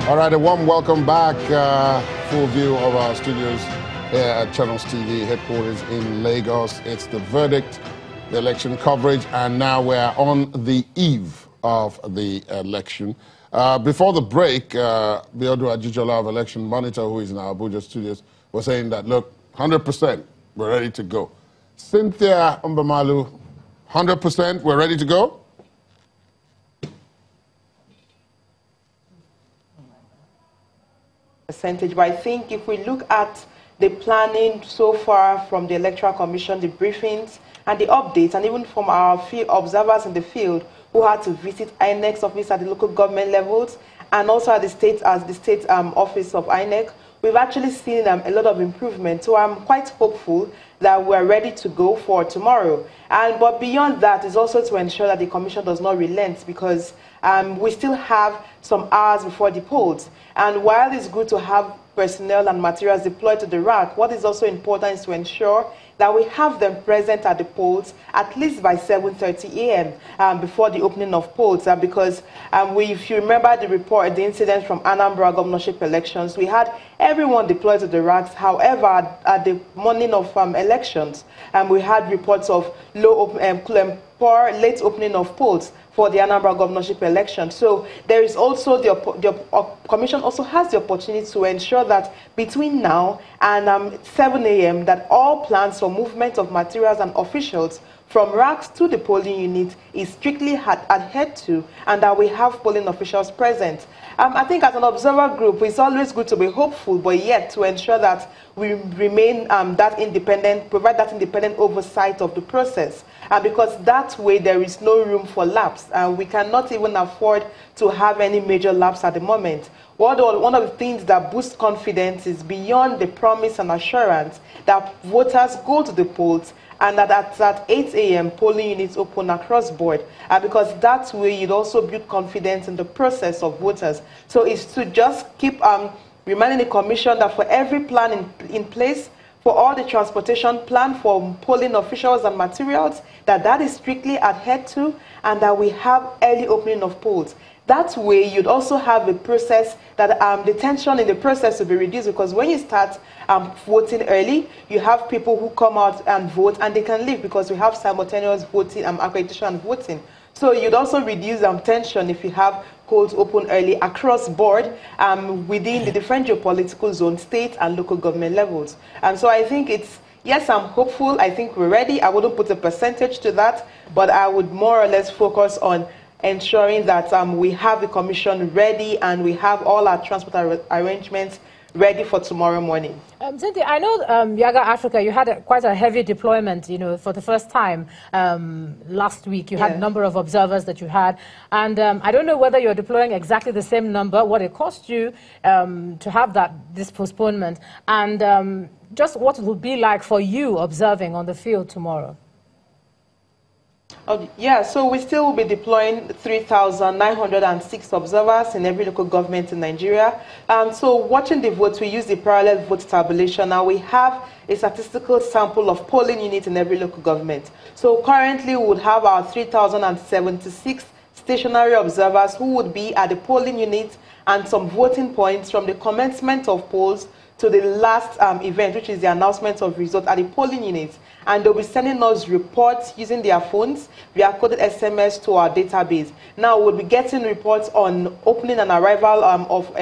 All right, a warm welcome back. Full view of our studios here at Channels TV headquarters in Lagos. It's the verdict, the election coverage, and now we're on the eve of the election. Before the break, Biodu Ajijola of Election Monitor, who is in our Abuja studios, was saying that, look, 100%, we're ready to go. Cynthia Mbamalu, 100%, we're ready to go? Percentage, but I think if we look at the planning so far from the Electoral Commission, the briefings and the updates, and even from our field observers in the field who had to visit INEC's office at the local government levels and also at the state office of INEC, we've actually seen a lot of improvement. So I'm quite hopeful that we're ready to go for tomorrow. But beyond that is also to ensure that the Commission does not relent, because we still have some hours before the polls. And while it's good to have personnel and materials deployed to the rack, what is also important is to ensure that we have them present at the polls at least by 7:30 a.m. Before the opening of polls. Because if you remember the incident from Anambra governorship elections, we had everyone deployed to the racks. However, at the morning of elections, we had reports of poor late opening of polls for the Anambra governorship election. So there is also the Commission also has the opportunity to ensure that between now and 7 a.m. that all plans for movement of materials and officials from racks to the polling unit is strictly adhered to, and that we have polling officials present. I think as an observer group, it's always good to be hopeful, but yet to ensure that we remain that independent, provide that independent oversight of the process, because that way there is no room for lapse. We cannot even afford to have any major lapse at the moment. One of the things that boosts confidence is beyond the promise and assurance that voters go to the polls and that at 8 a.m. polling units open across board, because that way you'd also build confidence in the process of voters. So it's to just keep reminding the Commission that for every plan in place, for all the transportation plan for polling officials and materials, that is strictly adhered to, and that we have early opening of polls. That way, you'd also have a process that the tension in the process will be reduced, because when you start voting early, you have people who come out and vote and they can leave, because we have simultaneous voting, accreditation and voting. So you'd also reduce tension if you have polls open early across board within the different geopolitical zones, state and local government levels. So I think yes, I'm hopeful. I think we're ready. I wouldn't put a percentage to that, but I would more or less focus on ensuring that we have the Commission ready and we have all our transport arrangements ready for tomorrow morning. Cynthia, I know Yaga Africa, you had quite a heavy deployment, for the first time last week. You had a number of observers that you had. And I don't know whether you're deploying exactly the same number, what it cost you to have this postponement, and just what it will be like for you observing on the field tomorrow. So we still will be deploying 3,906 observers in every local government in Nigeria. So watching the votes, we use the parallel vote tabulation. Now we have a statistical sample of polling units in every local government. So currently we would have our 3,076 stationary observers who would be at the polling unit and some voting points from the commencement of polls to the last event, which is the announcement of results at the polling units. And they'll be sending us reports using their phones via coded SMS to our database. Now we'll be getting reports on opening and arrival of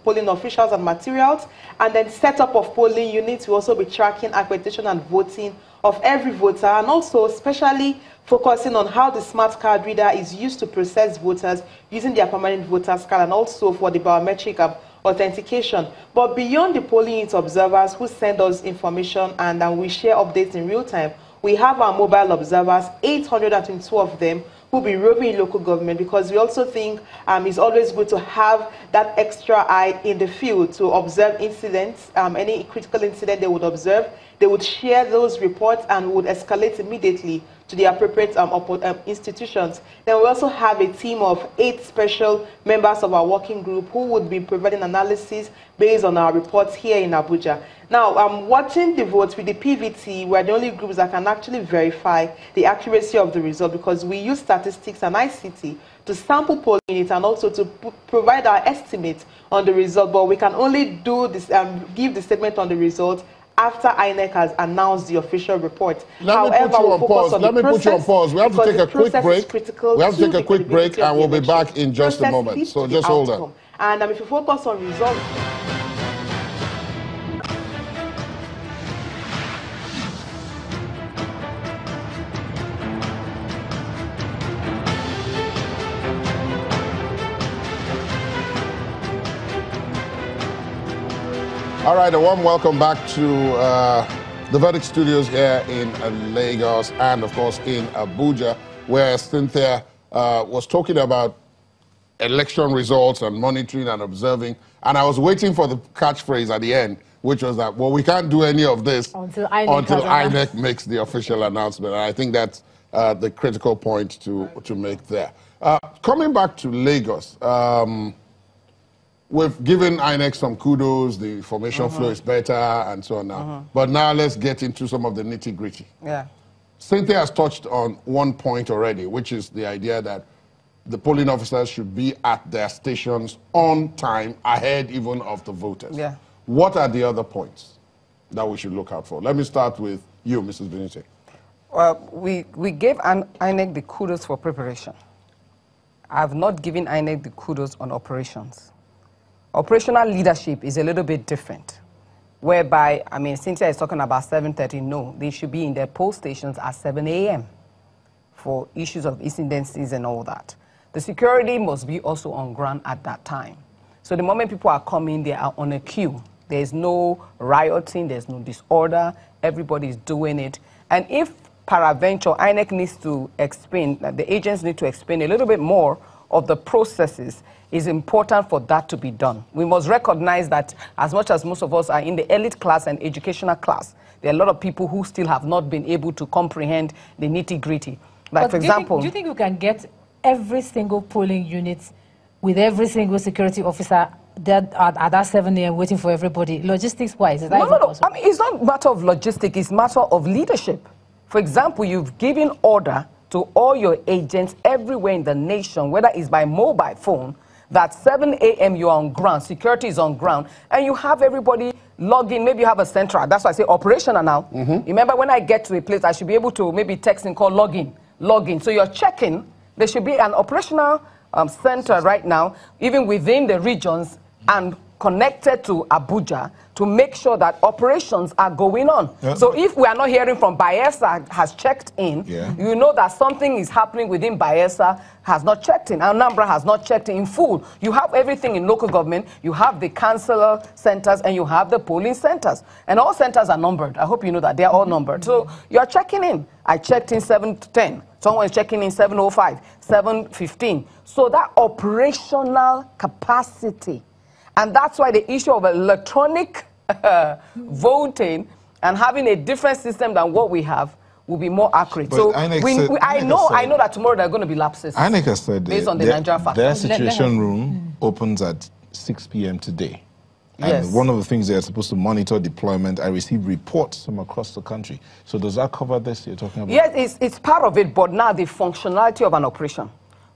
polling officials and materials, and then setup of polling units. We'll also be tracking accreditation and voting of every voter, and also especially focusing on how the smart card reader is used to process voters using their permanent voters card, and also for the biometric authentication. But beyond the polling unit observers who send us information and we share updates in real time, we have our mobile observers, 822 of them, who will be roving in local government, because we also think it's always good to have that extra eye in the field to observe incidents, any critical incident they would observe. They would share those reports and would escalate immediately to the appropriate institutions. Then we also have a team of 8 special members of our working group who would be providing analysis based on our reports here in Abuja. Now, watching the votes with the PVT, we're the only groups that can actually verify the accuracy of the result, because we use statistics and ICT to sample polling units and also to provide our estimate on the result. But we can only do this, give the statement on the result after INEC has announced the official report. Let me put you on pause. We have to take a quick break. We have to take a quick break, and we'll be back in just a moment. So just hold on. And if you focus on results. All right, a warm welcome back to the Verdict Studios here in Lagos and, of course, in Abuja, where Cynthia was talking about election results and monitoring and observing. And I was waiting for the catchphrase at the end, which was that, well, we can't do any of this until INEC makes the official announcement. And I think that's the critical point to make there. Coming back to Lagos, we've given INEC some kudos, the information flow is better, and so on now. But now let's get into some of the nitty-gritty. Yeah. Cynthia has touched on one point already, which is the idea that the polling officers should be at their stations on time, ahead even of the voters. Yeah. What are the other points that we should look out for? Let me start with you, Mrs. Benite. Well, we gave INEC the kudos for preparation. I have not given INEC the kudos on operations. Operational leadership is a little bit different, whereby, I mean, Cynthia is talking about 7:30. No, they should be in their poll stations at 7 a.m. for issues of incidences and all that. The security must be also on ground at that time. So the moment people are coming, they are on a queue. There's no rioting, there's no disorder, everybody's doing it. And if peradventure, INEC needs to explain, the agents need to explain a little bit more of the processes, is important for that to be done. We must recognize that as much as most of us are in the elite class and educational class, there are a lot of people who still have not been able to comprehend the nitty-gritty. Like, but for example... Do you think you can get every single polling unit with every single security officer that at that 7 a.m. waiting for everybody, logistics-wise? Is that No. I mean, it's not a matter of logistics, it's a matter of leadership. For example, you've given order to all your agents everywhere in the nation, whether it's by mobile phone, that 7 a.m. you're on ground, security is on ground, and you have everybody log in. Maybe you have a central. That's why I say operational now. Remember, when I get to a place, I should be able to maybe text and call login. So you're checking. There should be an operational center right now, even within the regions and connected to Abuja, to make sure that operations are going on. Yeah. So if we are not hearing from Bayelsa has checked in, you know that something is happening within Bayelsa has not checked in. Anambra has not checked in full. You have everything in local government. You have the council centers and you have the polling centers. And all centers are numbered. I hope you know that. They're all numbered. So you're checking in. I checked in 7:10. Someone is checking in 7:05, 7:15. So that operational capacity. And that's why the issue of electronic voting and having a different system than what we have will be more accurate. But so I know that tomorrow there are going to be lapses. INEC has said based on the Nigerian factor. Their situation room opens at 6 p.m. today. And one of the things they are supposed to monitor deployment, I receive reports from across the country. So does that cover this you're talking about? Yes, it's part of it, but now the functionality of an operation.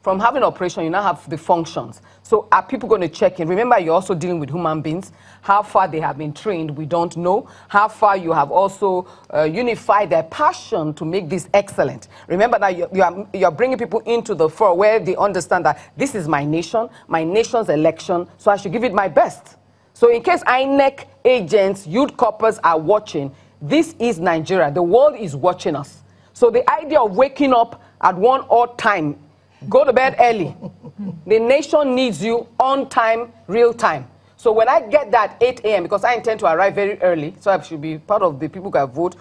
From having an operation, you now have the functions. So are people going to check in? Remember, you're also dealing with human beings. How far they have been trained, we don't know. How far you have also unified their passion to make this excellent. Remember that you're bringing people into the fore where they understand that this is my nation, my nation's election, so I should give it my best. So in case INEC agents, youth corpers are watching, this is Nigeria. The world is watching us. So the idea of waking up at one odd time, go to bed early. The nation needs you on time, real time. So when I get that 8 a.m., because I intend to arrive very early, so I should be part of the people who can vote,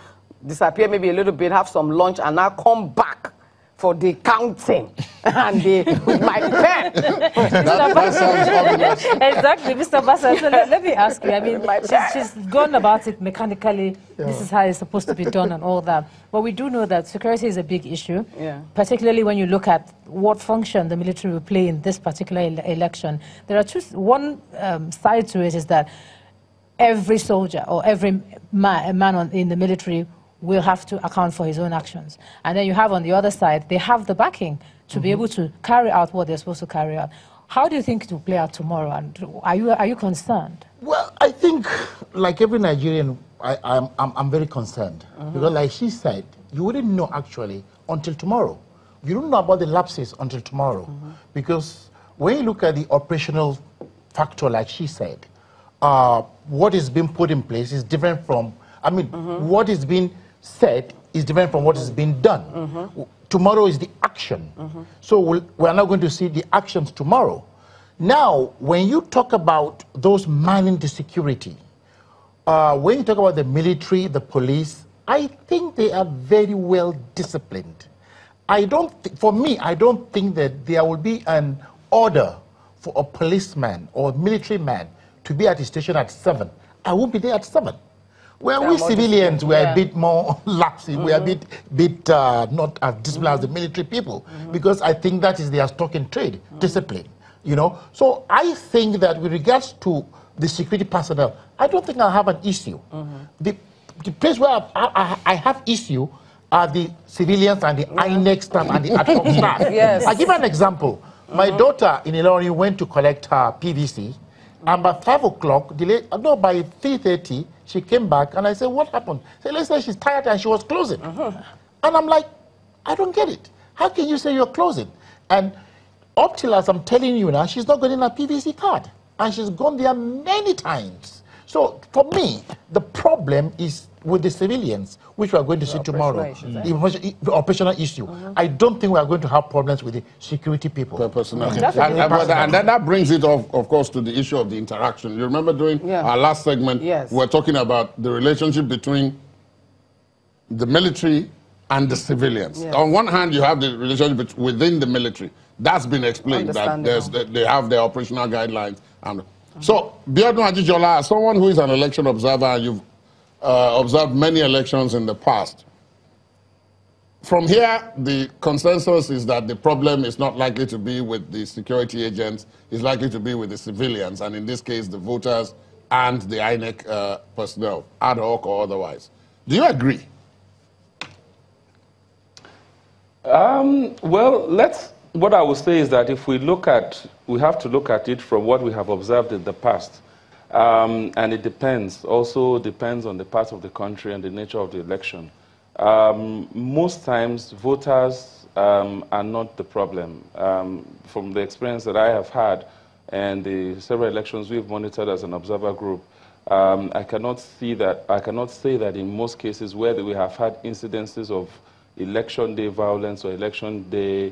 disappear maybe a little bit, have some lunch, and now come back for the counting and with my pen. that sounds obvious. Exactly, Mr. Bassa. So let me ask you. I mean, she's gone about it mechanically. Yeah. This is how it's supposed to be done and all that. But we do know that security is a big issue, particularly when you look at what function the military will play in this particular election. There are one side to it is that every soldier or every man in the military will have to account for his own actions. And then you have on the other side, they have the backing to be able to carry out what they're supposed to carry out. How do you think it will play out tomorrow? And are you concerned? Well, I think, like every Nigerian, I'm very concerned. Because like she said, you wouldn't know actually until tomorrow. You don't know about the lapses until tomorrow. Because when you look at the operational factor, like she said, what is being put in place is different from, what is being said is different from what is being done. Tomorrow is the action. So we're not going to see the actions tomorrow. Now, when you talk about those manning the security, when you talk about the military, the police, I think they are very well disciplined. For me, I don't think that there will be an order for a policeman or a military man to be at his station at 7. I won't be there at 7. Well, we civilians were a bit more laxy. We are a bit not as disciplined as the military people, because I think that is their stock in trade, discipline. You know, so I think that with regards to the security personnel, I don't think I'll have an issue. The place where I have issue are the civilians and the INEC staff and the ad hoc staff. I'll give an example. My daughter in Ilorin went to collect her PVC. And by 5 o'clock, by 3:30, she came back, and I said, what happened? She said, let's say she's tired, and she was closing. And I'm like, I don't get it. How can you say you're closing? And up till as I'm telling you now, she's not getting a PVC card. And she's gone there many times. So for me, the problem is with the civilians, which we are going to see tomorrow, the operational issue. I don't think we are going to have problems with the security people. Personnel. And then that brings it, of course, to the issue of the interaction. You remember during our last segment, we were talking about the relationship between the military and the civilians. On one hand, you have the relationship within the military. That's been explained, that they have their operational guidelines. So, Biodun Ajijola, as someone who is an election observer, and you've observed many elections in the past, from here, the consensus is that the problem is not likely to be with the security agents, it's likely to be with the civilians, and in this case, the voters and the INEC personnel, ad hoc or otherwise. Do you agree? Well, what I would say is that if we have to look at it from what we have observed in the past. And it also depends on the part of the country and the nature of the election. Most times, voters are not the problem. From the experience that I have had and the several elections we've monitored as an observer group, I cannot say that in most cases where we have had incidences of election day violence or election day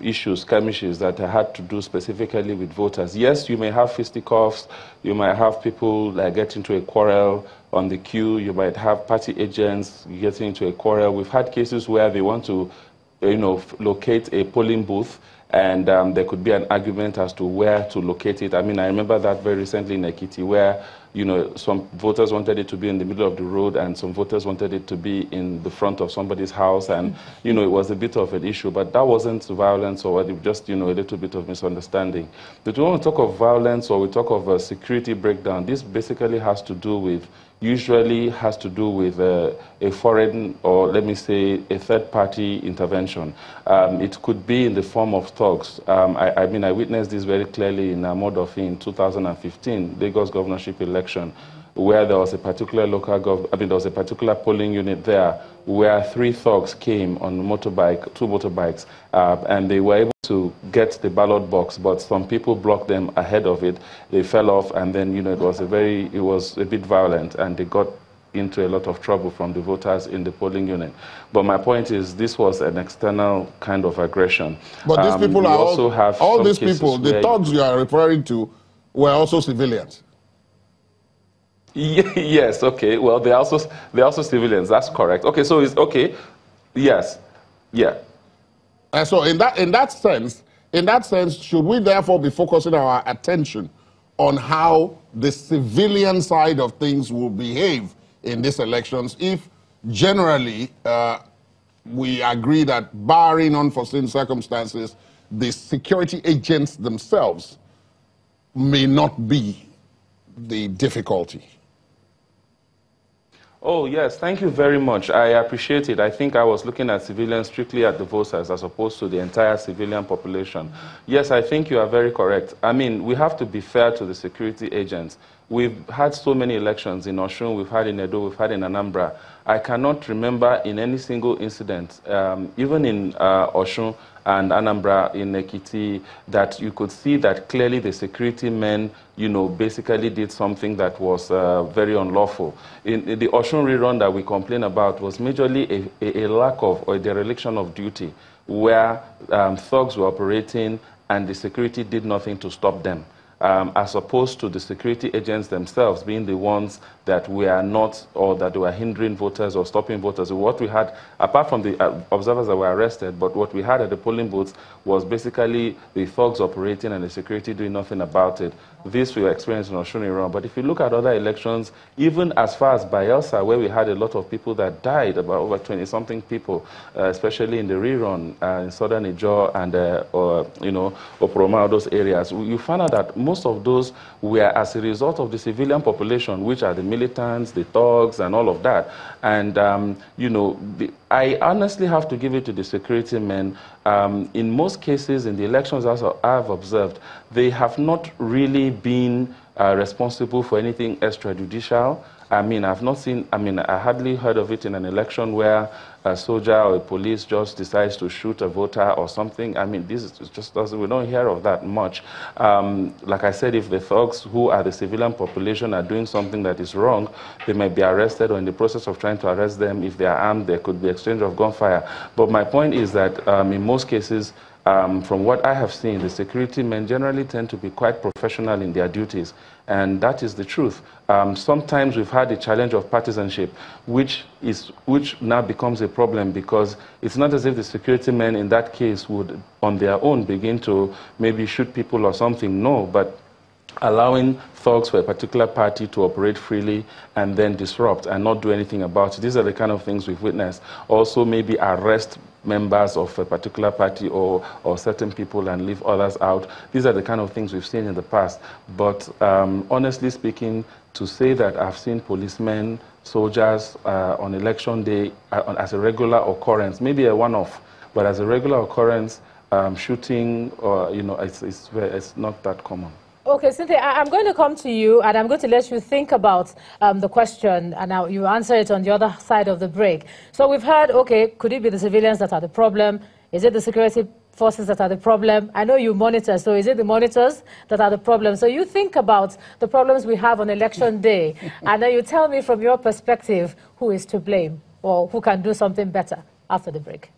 issues, skirmishes that had to do specifically with voters. Yes, you may have fisticuffs, you might have people get into a quarrel on the queue, you might have party agents getting into a quarrel. We've had cases where they want to, locate a polling booth, and there could be an argument as to where to locate it. I mean, I remember that very recently in Ekiti, where some voters wanted it to be in the middle of the road, and some voters wanted it to be in the front of somebody's house, and it was a bit of an issue. But that wasn't violence, or just a little bit of misunderstanding. But when we talk of violence or we talk of a security breakdown, this basically usually has to do with a foreign, or let me say, a third-party intervention. It could be in the form of thugs. I witnessed this very clearly in Amodofi in 2015, Lagos governorship election, where there was a particular there was a particular polling unit there where 3 thugs came on 2 motorbikes, and they were able to get the ballot box, but some people blocked them ahead of it. They fell off, and then it was a bit violent, and they got into a lot of trouble from the voters in the polling unit. But my point is, this was an external kind of aggression. But these people are all these people, the thugs you are referring to, were also civilians. Yes, okay. Well, they're also civilians. That's correct. Okay, so it's okay. Yes, yeah. So in that sense, should we therefore be focusing our attention on how the civilian side of things will behave in these elections if generally we agree that barring unforeseen circumstances, the security agents themselves may not be the difficulty? Oh, yes, thank you very much. I appreciate it. I think I was looking at civilians strictly at the voters as opposed to the entire civilian population. Yes, I think you are very correct. I mean, we have to be fair to the security agents. We've had so many elections in Osun, we've had in Edo, we've had in Anambra. I cannot remember in any single incident, even in Osun and Anambra in Ekiti, that you could see that clearly the security men, you know, basically did something that was very unlawful. In the Osun rerun that we complain about was majorly a lack of, or a dereliction of duty, where thugs were operating and the security did nothing to stop them. As opposed to the security agents themselves being the ones that were not, or that were hindering voters or stopping voters. What we had, apart from the observers that were arrested, but what we had at the polling booths was basically the thugs operating and the security doing nothing about it. This we experienced in Osun. But if you look at other elections, even as far as Bayelsa, where we had a lot of people that died, about over 20-something people, especially in the rerun in southern Ijaw and, you know, Oporoma, those areas, you found out that most of those were as a result of the civilian population, which are the militants, the thugs, and all of that. And, you know, I honestly have to give it to the security men. In most cases, in the elections as I've observed, they have not really been responsible for anything extrajudicial. I mean, I've not seen, I mean, I hardly heard of it in an election where a soldier or a police just decides to shoot a voter or something. I mean, this is just doesn't, we don't hear of that much. Like I said, if the thugs who are the civilian population are doing something that is wrong, they might be arrested, or in the process of trying to arrest them, if they are armed, there could be exchange of gunfire. But my point is that in most cases, from what I have seen, the security men generally tend to be quite professional in their duties, and that is the truth. Sometimes we've had a challenge of partisanship, which now becomes a problem, because it's not as if the security men in that case would, on their own, begin to maybe shoot people or something. No, but allowing thugs for a particular party to operate freely and then disrupt and not do anything about it. These are the kind of things we've witnessed. Also, maybe arrest members of a particular party or certain people and leave others out. These are the kind of things we've seen in the past. But honestly speaking, to say that I've seen policemen, soldiers on election day as a regular occurrence, maybe a one-off, but as a regular occurrence, shooting, or, you know, it's not that common. Okay, Cynthia, I'm going to come to you, and I'm going to let you think about the question, and now you answer it on the other side of the break. So we've heard, okay, could it be the civilians that are the problem? Is it the security forces that are the problem? I know you monitor, so is it the monitors that are the problem? So you think about the problems we have on election day, and then you tell me from your perspective who is to blame or who can do something better after the break.